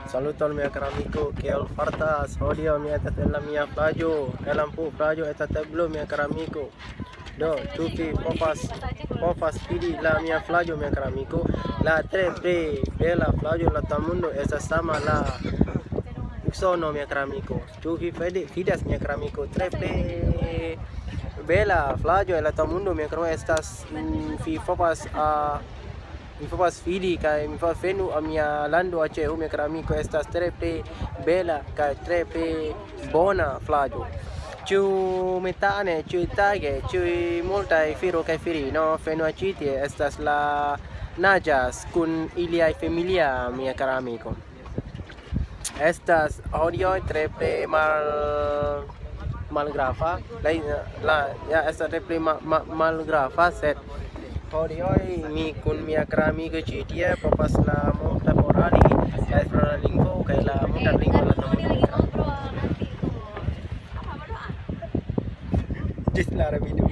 Saluton mia caro amico che fartas odio mia della mia plagio e lampu plagio eta tablo mia caro amico do tutti povas fidi la mia plagio mia caro amico la tre pre bella plagio la tamundo esa sama la sono mia caro amico tu fidas mia caro amico tre pre bella plagio e la tamundo mia caro estas fi mi povas fidi kaj mi povas venu al mia lando Aceh mia caro amico estas tre bela kaj tre bona flago. Ĉu metane, ĉu tage, ĉu multaj firo kaj filino venu ĉi tie estas la naĝas kun iliaj familia mia caro amico. Estas hodiaŭ tre malgrava, ja estas tre malgrava sed hodiaŭ mi kun mia caro amico ĉi tie povas la multa morali la esperanta lingvo kaj la multa lingvo la tamundo. Ĝis la revido.